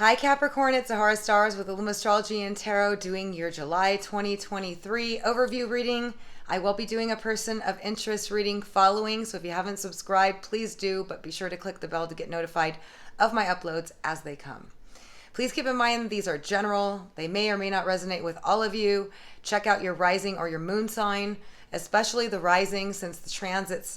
Hi Capricorn, it's Zahara Stars with Illum Astrology and Tarot doing your July 2023 overview reading. I will be doing a person of interest reading following, so if you haven't subscribed, please do, but be sure to click the bell to get notified of my uploads as they come. Please keep in mind these are general. They may or may not resonate with all of you. Check out your rising or your moon sign, especially the rising, since the transits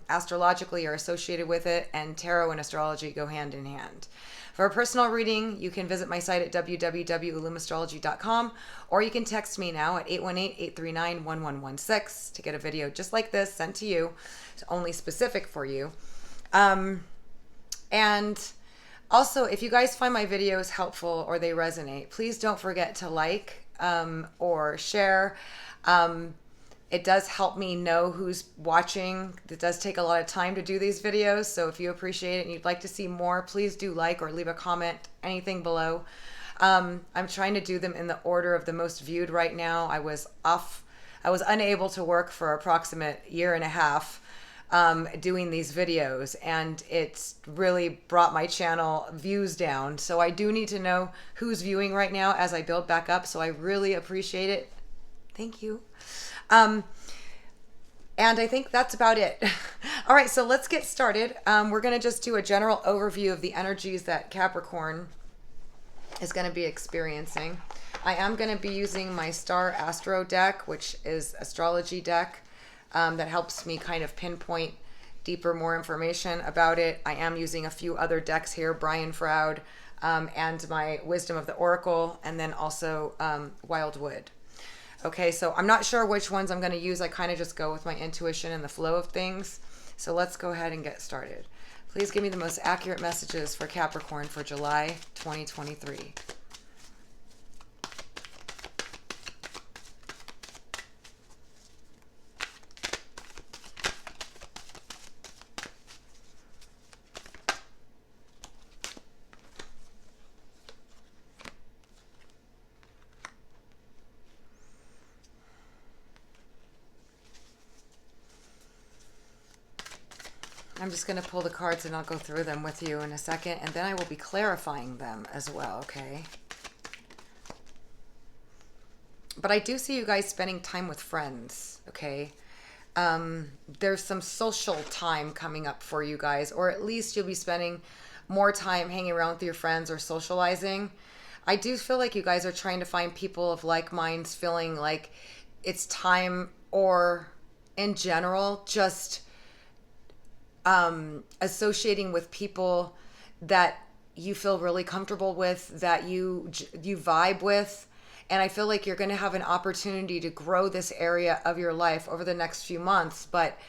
astrologically are associated with it, and tarot and astrology go hand in hand. For a personal reading, you can visit my site at www.illumastrology.com, or you can text me now at 818-839-1116 to get a video just like this sent to you. It's only specific for you. And also, if you guys find my videos helpful or they resonate, please don't forget to like or share. It does help me know who's watching. It does take a lot of time to do these videos, so if you appreciate it and you'd like to see more, please do like or leave a comment, anything below. I'm trying to do them in the order of the most viewed right now. I was unable to work for approximate year and a half doing these videos, and it's really brought my channel views down. So I do need to know who's viewing right now as I build back up, so I really appreciate it. Thank you. And I think that's about it. All right, so let's get started. We're going to just do a general overview of the energies that Capricorn is going to be experiencing. I am going to be using my Star Astro deck, which is astrology deck that helps me kind of pinpoint deeper, more information about it. I am using a few other decks here, Brian Froud, and my Wisdom of the Oracle, and then also Wildwood. Okay, so I'm not sure which ones I'm going to use. I kind of just go with my intuition and the flow of things. So let's go ahead and get started. Please give me the most accurate messages for Capricorn for July 2023. I'm just going to pull the cards and I'll go through them with you in a second, and then I will be clarifying them as well, okay? But I do see you guys spending time with friends, okay? There's some social time coming up for you guys, or at least you'll be spending more time hanging around with your friends or socializing. I do feel like you guys are trying to find people of like minds, feeling like it's time, or in general, just associating with people that you feel really comfortable with, that you vibe with. And I feel like you're going to have an opportunity to grow this area of your life over the next few months, but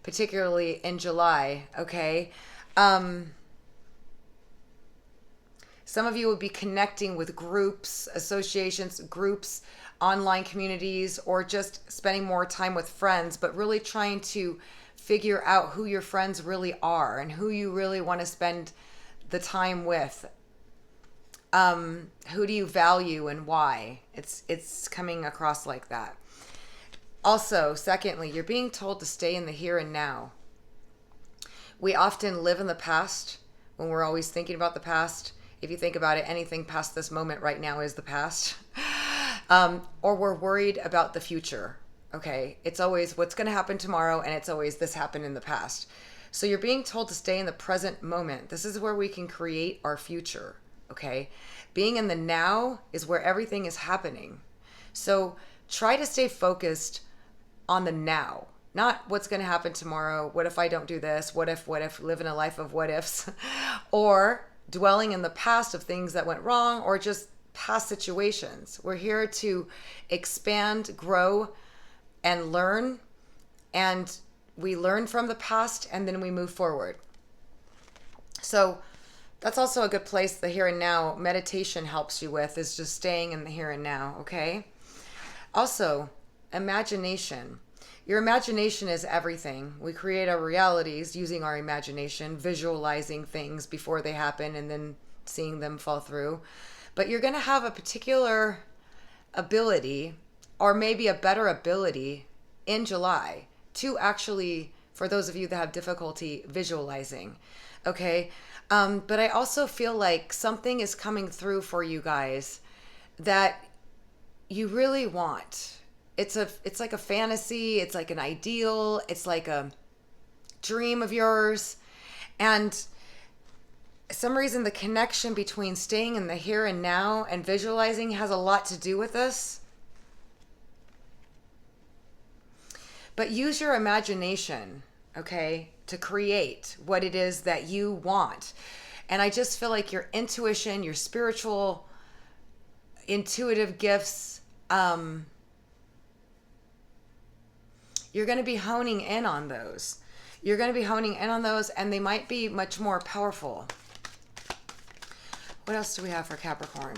particularly in July, okay? Some of you will be connecting with groups, associations, groups, online communities, or just spending more time with friends, but really trying to figure out who your friends really are and who you really want to spend the time with. Who do you value and why? It's coming across like that. Also, secondly, you're being told to stay in the here and now. We often live in the past when we're always thinking about the past. If you think about it, anything past this moment right now is the past. Or we're worried about the future. Okay, it's always what's going to happen tomorrow, and it's always this happened in the past. So you're being told to stay in the present moment. This is where we can create our future, okay? Being in the now is where everything is happening. So try to stay focused on the now, not what's going to happen tomorrow. What if I don't do this? What if, living a life of what ifs, or dwelling in the past of things that went wrong, or just past situations. We're here to expand, grow, and learn, and we learn from the past and then we move forward. So that's also a good place. The here and now meditation helps you with, is just staying in the here and now, okay? Also, imagination. Your imagination is everything. We create our realities using our imagination, visualizing things before they happen and then seeing them fall through. But you're going to have a particular ability, or maybe a better ability in July, to actually for those of you that have difficulty visualizing. Okay. But I also feel like something is coming through for you guys that you really want. It's like a fantasy. It's like an ideal. It's like a dream of yours. And some reason the connection between staying in the here and now and visualizing has a lot to do with this. But use your imagination, okay, to create what it is that you want. And I just feel like your intuition, your spiritual, intuitive gifts, you're going to be honing in on those. You're going to be honing in on those, and they might be much more powerful. What else do we have for Capricorn?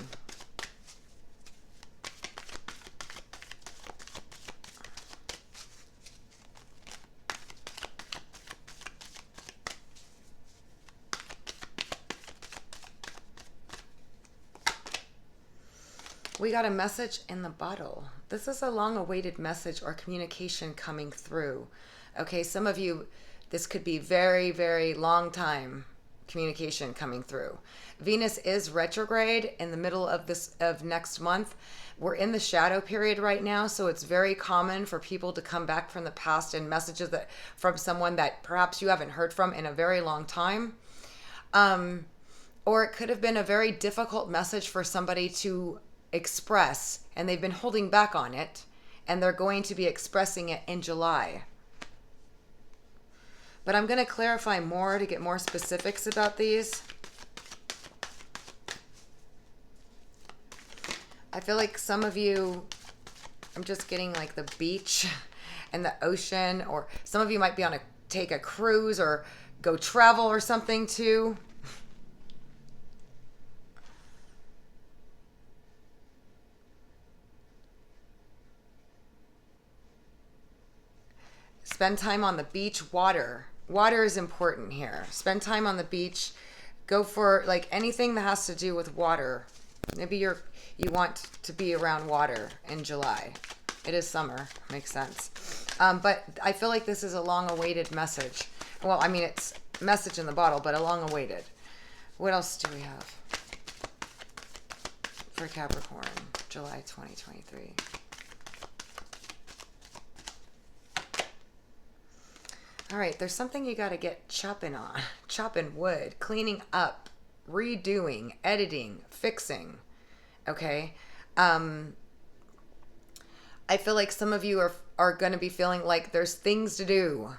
We got a message in the bottle. This is a long-awaited message or communication coming through. Okay, some of you, this could be very, very long time communication coming through. Venus is retrograde in the middle of next month. We're in the shadow period right now, so it's very common for people to come back from the past and messages that from someone that perhaps you haven't heard from in a very long time. Or it could have been a very difficult message for somebody to express, and they've been holding back on it, and they're going to be expressing it in July. But I'm going to clarify more to get more specifics about these. I feel like some of you, I'm just getting like the beach and the ocean, or some of you might be on take a cruise or go travel or something too. Spend time on the beach. Water is important here. Spend time on the beach. Go for like anything that has to do with water. Maybe you want to be around water in July. It is summer. Makes sense. But I feel like this is a long-awaited message. Well, I mean, it's a message in the bottle, but a long-awaited. What else do we have for Capricorn, July 2023? All right, there's something you got to get chopping on. Chopping wood, cleaning up, redoing, editing, fixing. Okay? I feel like some of you are going to be feeling like there's things to do.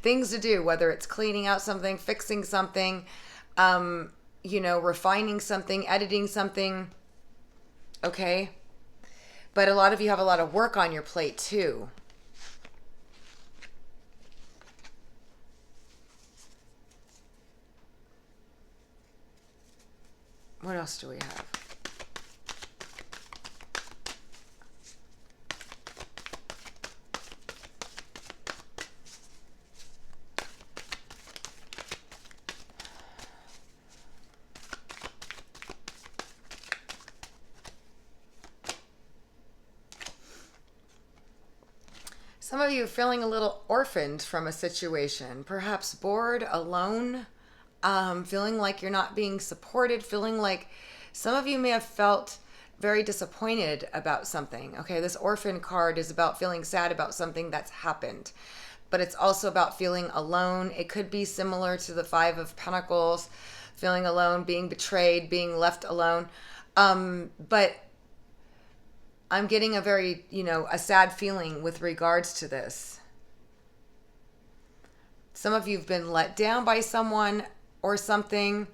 Things to do, whether it's cleaning out something, fixing something, refining something, editing something. Okay? But a lot of you have a lot of work on your plate too. What else do we have? Some of you are feeling a little orphaned from a situation, perhaps bored, alone, feeling like you're not being supported, feeling like some of you may have felt very disappointed about something. Okay, this orphan card is about feeling sad about something that's happened, but it's also about feeling alone. It could be similar to the Five of Pentacles, feeling alone, being betrayed, being left alone. But I'm getting a very, a sad feeling with regards to this. Some of you have been let down by someone or something.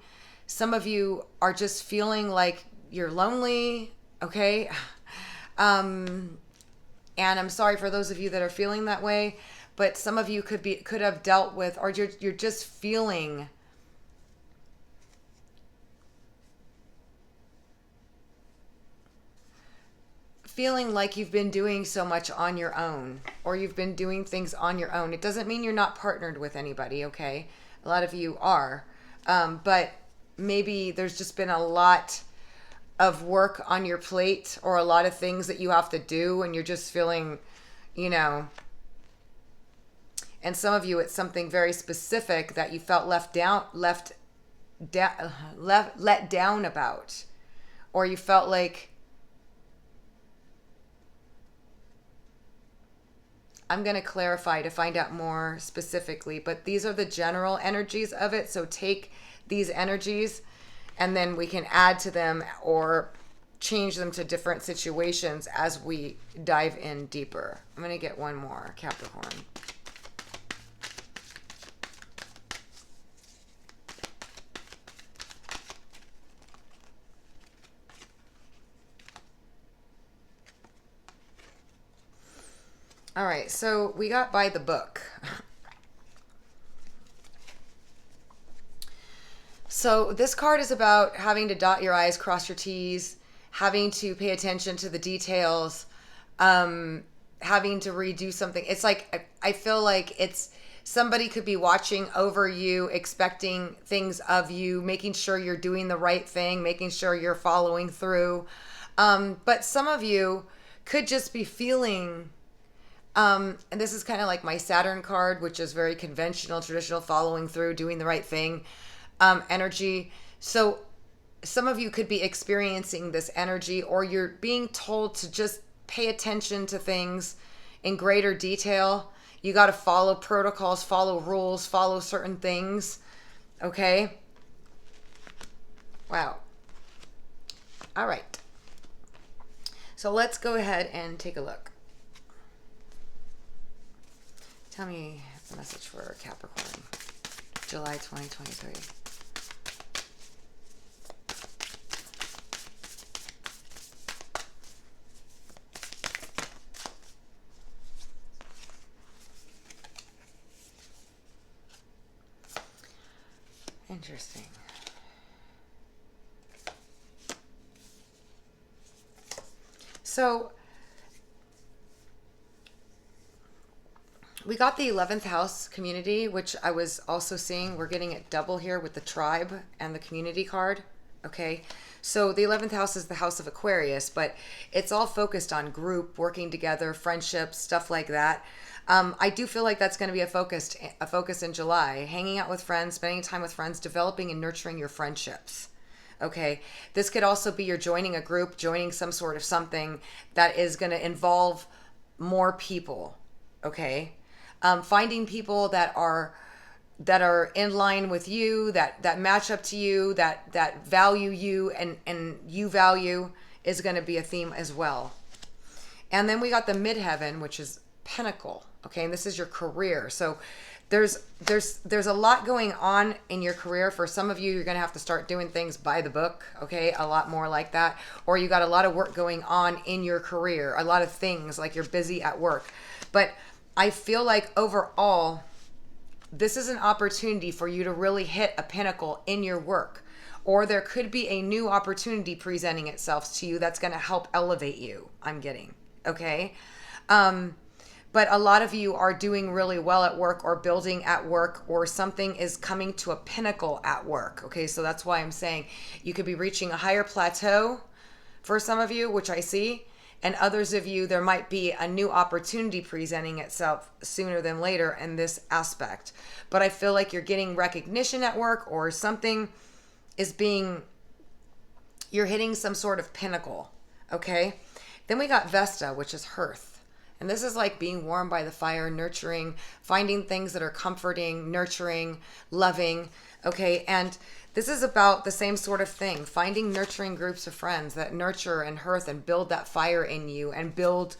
Some of you are just feeling like you're lonely, okay? And I'm sorry for those of you that are feeling that way, but some of you could have dealt with, or you're just feeling like you've been doing so much on your own, or you've been doing things on your own. It doesn't mean you're not partnered with anybody, okay? A lot of you are. But maybe there's just been a lot of work on your plate, or a lot of things that you have to do, and you're just feeling, And some of you, it's something very specific that you felt let down about, or you felt like, I'm going to clarify to find out more specifically, but these are the general energies of it. So take these energies and then we can add to them or change them to different situations as we dive in deeper. I'm going to get one more, Capricorn. All right, so we got by the book. So this card is about having to dot your I's, cross your T's, having to pay attention to the details, having to redo something. It's like, I feel like it's somebody could be watching over you, expecting things of you, making sure you're doing the right thing, making sure you're following through. But some of you could just be feeling... and this is kind of like my Saturn card, which is very conventional, traditional, following through, doing the right thing, energy. So some of you could be experiencing this energy, or you're being told to just pay attention to things in greater detail. You got to follow protocols, follow rules, follow certain things. Okay. Wow. All right. So let's go ahead and take a look. Tell me the message for Capricorn, July 2023. Interesting. So we got the 11th house community, which I was also seeing. We're getting it double here with the tribe and the community card. Okay. So the 11th house is the house of Aquarius, but it's all focused on group, working together, friendships, stuff like that. I do feel like that's going to be a focus in July, hanging out with friends, spending time with friends, developing and nurturing your friendships. Okay. This could also be you're joining a group, joining some sort of something that is going to involve more people. Okay. Finding people that are in line with you, that match up to you, that value you and you value, is going to be a theme as well. And then we got the midheaven, which is Pentacle. Okay, and this is your career. So there's a lot going on in your career. For some of you, you're going to have to start doing things by the book. Okay, a lot more like that. Or you got a lot of work going on in your career, a lot of things like you're busy at work. But I feel like overall, this is an opportunity for you to really hit a pinnacle in your work. Or there could be a new opportunity presenting itself to you that's going to help elevate you, I'm getting. Okay? But a lot of you are doing really well at work, or building at work, or something is coming to a pinnacle at work. Okay? So that's why I'm saying you could be reaching a higher plateau for some of you, which I see. And others of you, there might be a new opportunity presenting itself sooner than later in this aspect. But I feel like you're getting recognition at work, or something is you're hitting some sort of pinnacle. Okay? Then we got Vesta, which is Hearth. And this is like being warmed by the fire, nurturing, finding things that are comforting, nurturing, loving. Okay? And this is about the same sort of thing, finding nurturing groups of friends that nurture and hearth and build that fire in you and build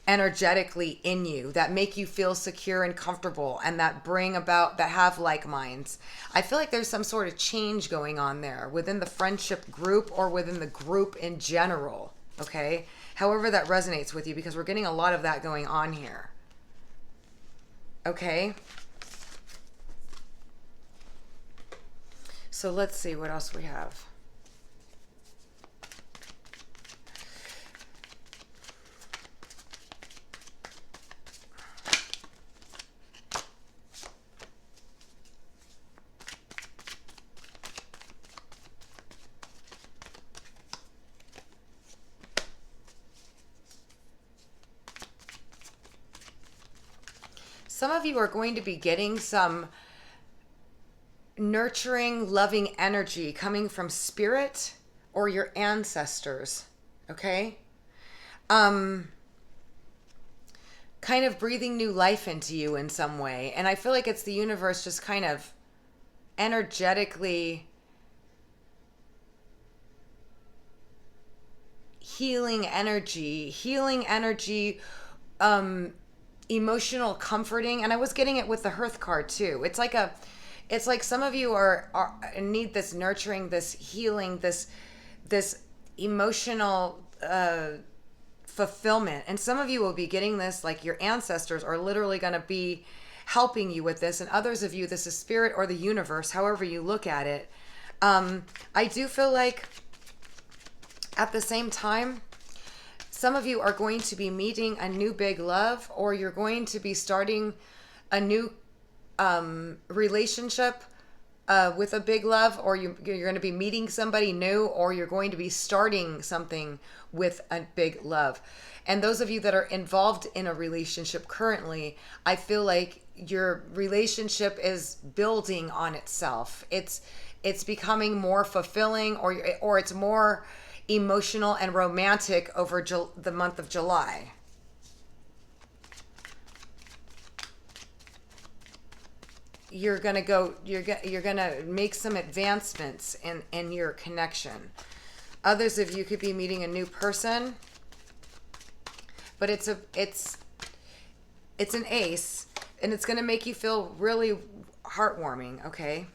energetically in you, that make you feel secure and comfortable, and that have like minds. I feel like there's some sort of change going on there within the friendship group, or within the group in general. Okay? However that resonates with you, because we're getting a lot of that going on here. Okay? So let's see what else we have. some of you are going to be getting some nurturing, loving energy coming from spirit or your ancestors. Okay? Kind of breathing new life into you in some way. And I feel like it's the universe just kind of energetically healing energy, emotional comforting. And I was getting it with the Hearth card too. It's like some of you are need this nurturing, this healing, this emotional fulfillment. And some of you will be getting this, like your ancestors are literally going to be helping you with this. And others of you, this is spirit or the universe, however you look at it. I do feel like at the same time, some of you are going to be meeting a new big love, or you're going to be starting a new relationship with a big love, or you're going to be meeting somebody new, or you're going to be starting something with a big love. And those of you that are involved in a relationship currently, I feel like your relationship is building on itself. It's becoming more fulfilling, or it's more emotional and romantic over the month of July. You're gonna make some advancements in your connection. Others of you could be meeting a new person, but it's an ace, and it's gonna make you feel really heartwarming. Okay.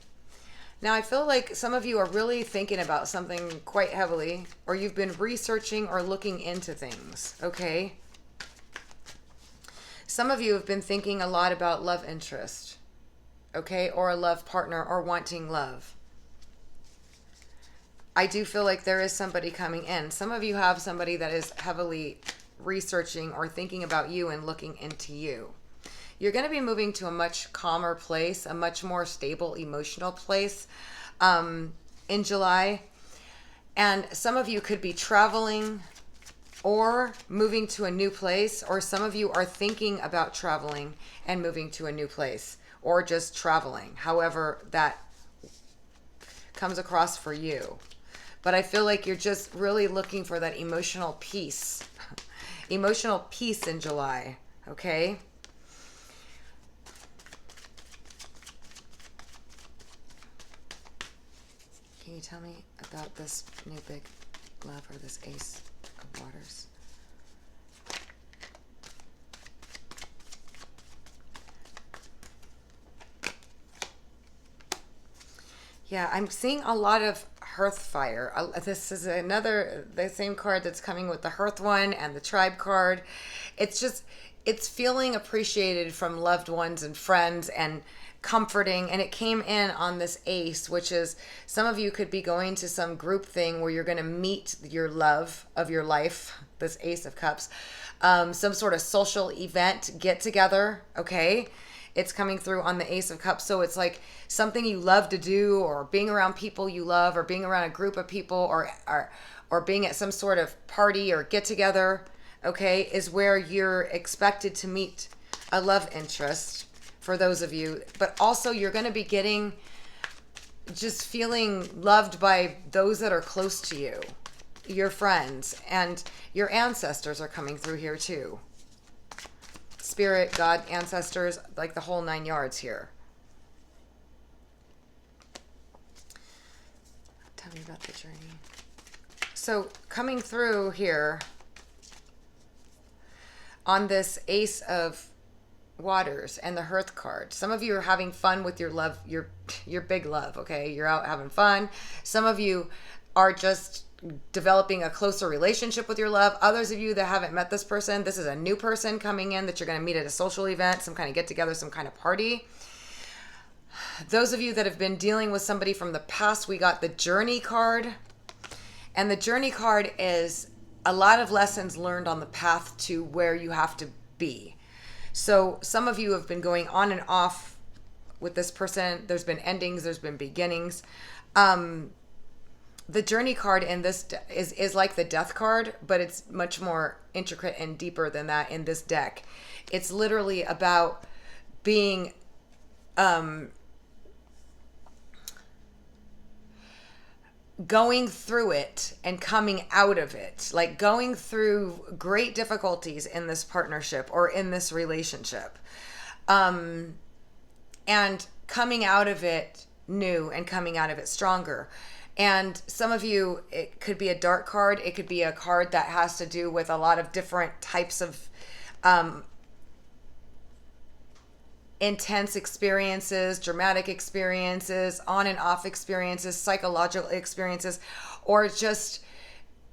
Now I feel like some of you are really thinking about something quite heavily, or you've been researching or looking into things. Okay. Some of you have been thinking a lot about love interest. Okay, or a love partner, or wanting love. I do feel like there is somebody coming in. Some of you have somebody that is heavily researching or thinking about you and looking into you. You're going to be moving to a much calmer place, a much more stable emotional place in July. And some of you could be traveling or moving to a new place, or some of you are thinking about traveling and moving to a new place, or just traveling, however that comes across for you. But I feel like you're just really looking for that emotional peace. Emotional peace in July, okay? Can you tell me about this new big love, or this Ace of Waters? Yeah, I'm seeing a lot of hearth fire. This is the same card that's coming with the hearth one and the tribe card. It's feeling appreciated from loved ones and friends, and comforting. And it came in on this ace, which is some of you could be going to some group thing where you're going to meet your love of your life, this Ace of Cups, some sort of social event, get together, okay? It's coming through on the Ace of Cups. So it's like something you love to do, or being around people you love, or being around a group of people, or being at some sort of party or get together, okay, is where you're expected to meet a love interest for those of you. But also you're going to be getting, just feeling loved by those that are close to you, your friends, and your ancestors are coming through here too. Spirit, God, ancestors, like the whole 9 yards here. Tell me about the journey. So coming through here on this Ace of Waters and the Hearth card, some of you are having fun with your love, your big love, okay? You're out having fun. Some of you are just developing a closer relationship with your love. Others of you that haven't met this person, this is a new person coming in that you're going to meet at a social event, some kind of get together, some kind of party. Those of you that have been dealing with somebody from the past, we got the Journey card. And the Journey card is a lot of lessons learned on the path to where you have to be. So some of you have been going on and off with this person. There's been endings, there's been beginnings. The Journey card in this is like the Death card, but it's much more intricate and deeper than that in this deck. It's literally about being going through it and coming out of it, like going through great difficulties in this partnership or in this relationship, and coming out of it new and coming out of it stronger. And some of you, it could be a dark card. It could be a card that has to do with a lot of different types of intense experiences, dramatic experiences, on and off experiences, psychological experiences, or just,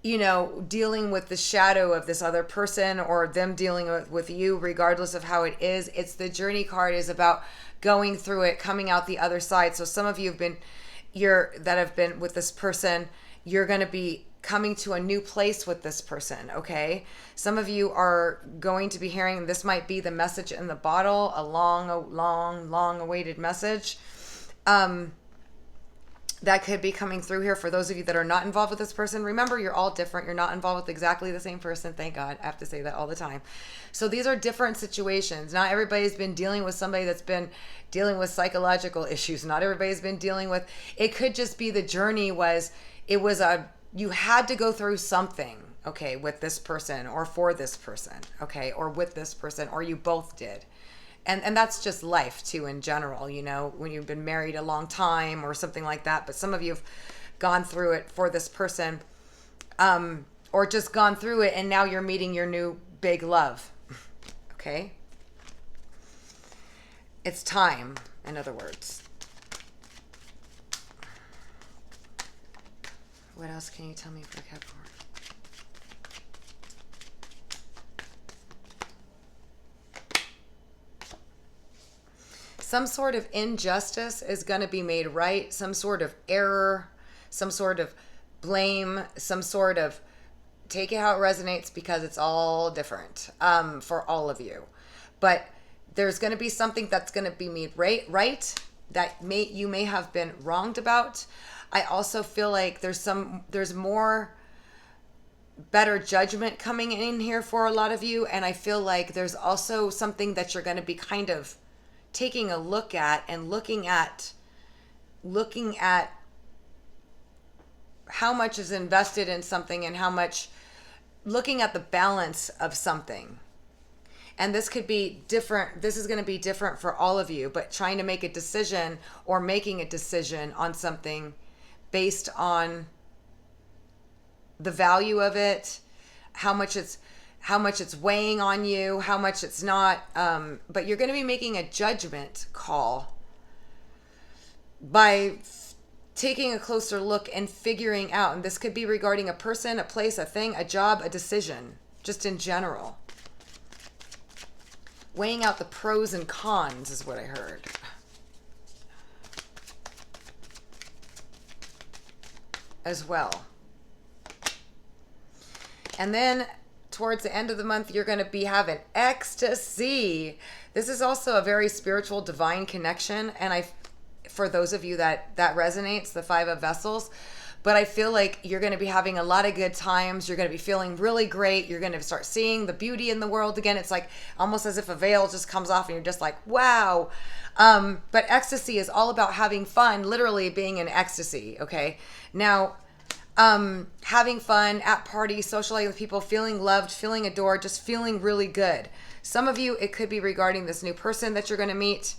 dealing with the shadow of this other person or them dealing with you, regardless of how it is. It's the journey card is about going through it, coming out the other side. So some of you that have been with this person, you're going to be coming to a new place with this person, okay? Some of you are going to be hearing, this might be the message in the bottle, a long awaited message that could be coming through here. For those of you that are not involved with this person, remember, you're all different. You're not involved with exactly the same person. Thank God. I have to say that all the time. So these are different situations. Not everybody's been dealing with somebody that's been dealing with psychological issues. Not everybody's been dealing with, it could just be the journey you had to go through something, okay, with this person or for this person, okay, or with this person, or you both did. And that's just life too in general, when you've been married a long time or something like that. But some of you have gone through it for this person, or just gone through it and now you're meeting your new big love, okay? It's time, in other words. What else can you tell me for Capricorn? Some sort of injustice is going to be made right. Some sort of error, some sort of blame, some sort of, take it how it resonates, because it's all different for all of you. But there's going to be something that's going to be made right that you may have been wronged about. I also feel like there's more better judgment coming in here for a lot of you. And I feel like there's also something that you're going to be kind of taking a look at and looking at how much is invested in something and how much, looking at the balance of something. And this could be different. This is going to be different for all of you, but trying to make a decision or making a decision on something based on the value of it, how much it's weighing on you, how much it's not. But you're going to be making a judgment call by taking a closer look and figuring out. And this could be regarding a person, a place, a thing, a job, a decision, just in general. Weighing out the pros and cons is what I heard. As well. And then towards the end of the month, you're going to be having ecstasy. This is also a very spiritual, divine connection. And for those of you that resonates, the Five of Vessels. But I feel like you're going to be having a lot of good times. You're going to be feeling really great. You're going to start seeing the beauty in the world again. It's like almost as if a veil just comes off and you're just like, wow. But ecstasy is all about having fun, literally being in ecstasy, okay? Now, having fun at parties, socializing with people, feeling loved, feeling adored, just feeling really good. Some of you, it could be regarding this new person that you're going to meet,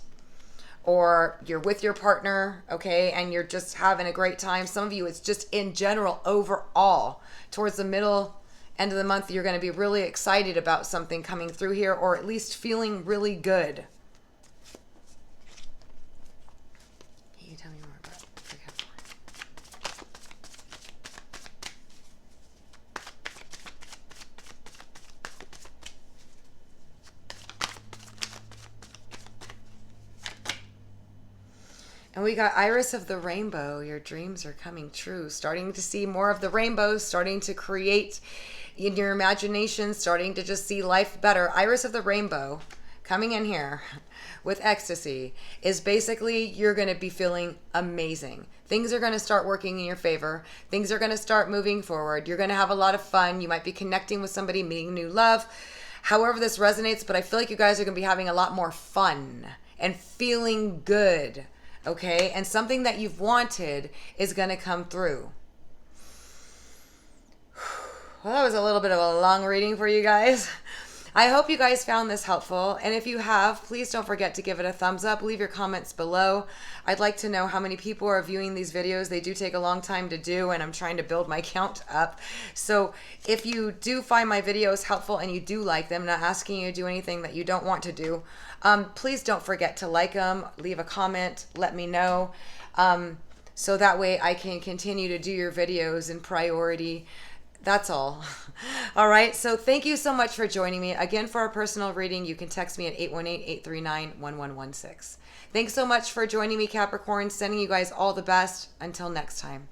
or you're with your partner, okay, and you're just having a great time. Some of you, it's just in general, overall. Towards the middle, end of the month, you're going to be really excited about something coming through here, or at least feeling really good. Can you tell me more about the Capricorn? And we got Iris of the Rainbow. Your dreams are coming true. Starting to see more of the rainbows, starting to create in your imagination, starting to just see life better. Iris of the Rainbow coming in here with ecstasy is basically you're going to be feeling amazing. Things are going to start working in your favor. Things are going to start moving forward. You're going to have a lot of fun. You might be connecting with somebody, meeting new love. However this resonates, but I feel like you guys are going to be having a lot more fun and feeling good, okay? And something that you've wanted is going to come through. Well, that was a little bit of a long reading for you guys. I hope you guys found this helpful. And if you have, please don't forget to give it a thumbs up. Leave your comments below. I'd like to know how many people are viewing these videos. They do take a long time to do, and I'm trying to build my count up. So if you do find my videos helpful and you do like them, not asking you to do anything that you don't want to do, please don't forget to like them, leave a comment, let me know. So that way I can continue to do your videos in priority. That's all. All right. So thank you so much for joining me. Again, for a personal reading, you can text me at 818-839-1116. Thanks so much for joining me, Capricorn. Sending you guys all the best. Until next time.